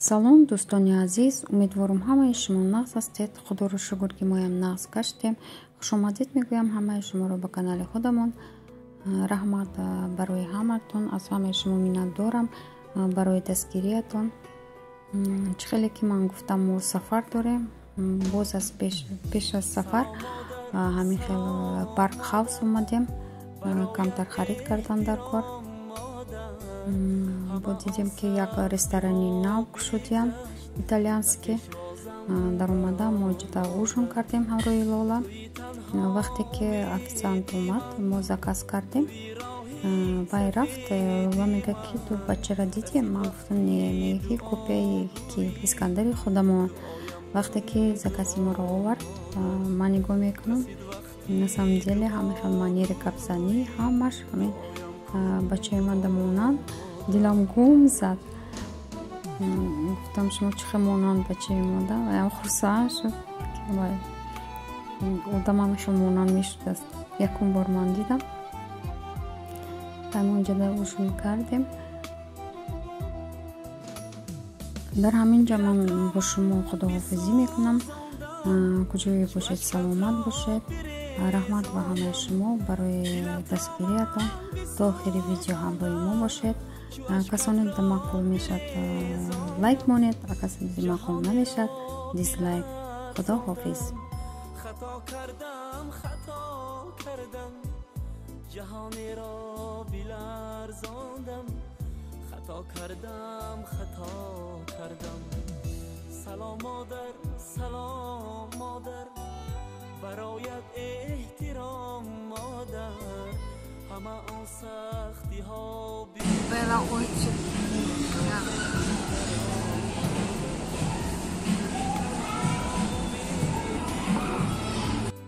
салом дӯстони азиз, умедворам ҳамаи шумо нағз ҳастед. худоро шукр ки моям нағз гаштем. хушомадед мегӯям ҳамаи шуморо ба канали худамон. раҳмат барои ҳаматон, аз ҳамаи шумо миннат дорам барои дастгириятон. чӣ хеле ки ман гуфтам, мо сафар дорем. боз аз пеш аз сафар ҳамин хел парк хаус омадем, камтар харид кардам дар кор. бо дидем ки як ресторани нав кушодиям итальянски. дар омада мо ҷуда ужин кардем ҳамроҳи Лола. вақте ки официант омад, мо заказ кардем. вай рафт ва мега ки ту бачара дидӣ? Ман гуфтам не, мега ки копияи ки искандари худамон. вақте ки закази моро овард, ман нигоҳ мекунам, на самом деле ҳама хел манери капзанӣ, ҳамаш ҳамин бачаи ман да монанд. дилам гум зад. гуфтам шумо чӣ хел монанд бачаи мода? ям хурсанд шуд. одам ҳама хел монанд мешудааст. якум бор ман дидам. мо ҷада ужин кардем. дар ҳамин ҷа ман бо шумо худоҳофизӣ мекунам. куҷое бошед, саломат бошед. раҳмат ба ҳамаи шумо барои дастгириятон. то охири видео ҳамроҳи мо бошед. касоне да маъқул мешад лайк монед, касоне да маъқул намешад дизлайк. худоҳофиз. خطا کردم جهانی را بیلرزاندم. خطا کردم سلام مادر برایت احترام مادر. همه آن سختی ها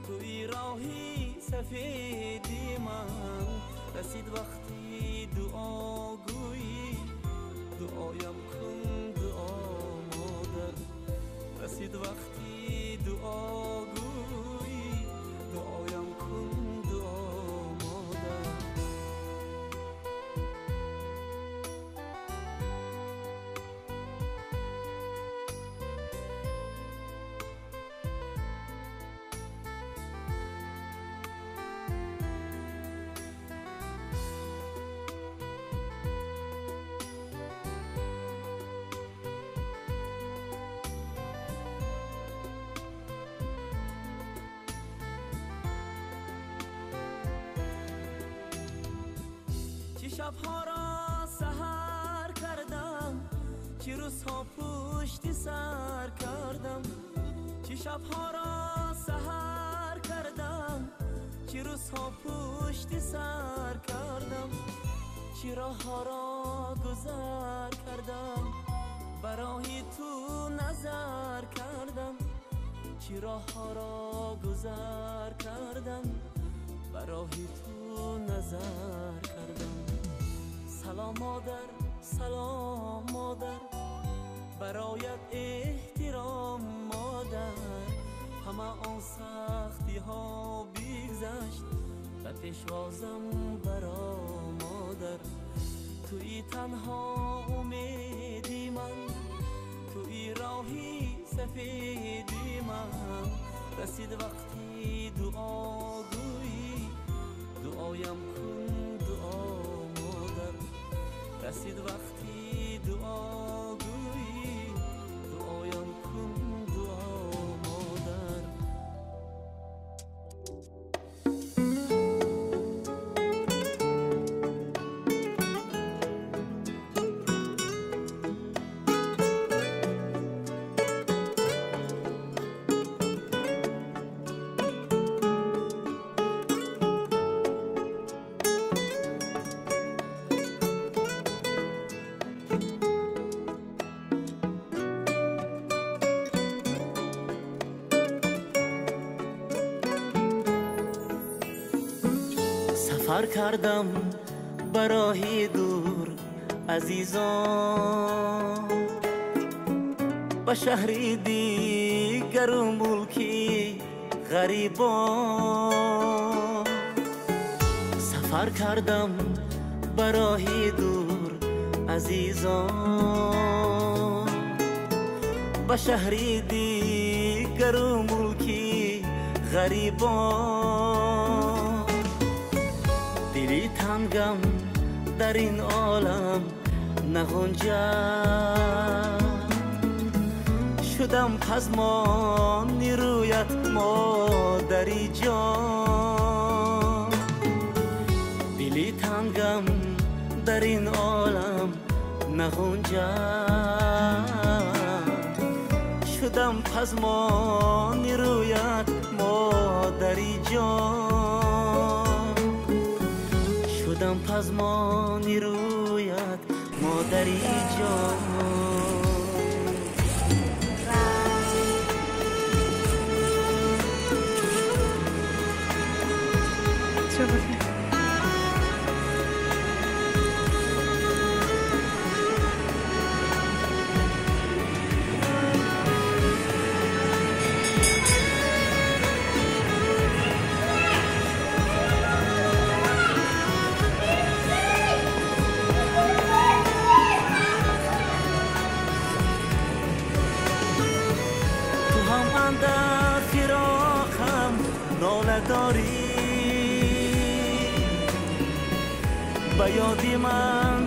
توی راهی سفیدی من رسید وقتی دعاگویی. دعایم کن دعا مادر رسید وقتی دعاگویی. دعایم کن دعا مادر. شبها را سحر کردم، چه روزها پشت سر کردم. چه شبها را سحر کردم، چه روزها پشت سر کردم. چه راهها را گذر کردم، برای تو نظر کردم. چه راهها را گذر کردم، برای تو نظر کردم. سلام مادر برایت احترام مادر. همه آن سختی ها بگذشت و پیشوازم برا مادر. توی تنها امیدی من، توی راهی سفیدی من. رسید وقتی دعاگویی. دعایم کن دعا مادر رسید وقتی دعاگویی. دعایم کن دعا مادر. سفر کردم برای دور عزیزان، به شهری دیگر و ملکی غریبان. سفر کردم برای دور عزیزان، شهری دیگر و ملکی غریبان. دلی تنگم در این عالم نگنجد، شدم پزمان رویت مادری جان. دلی تنگم در این عالم نگنجد، شدم پزمان رویت مادری جان. شدم پزمان رویت مادری جان. در فراقم ناله داری، به یادی من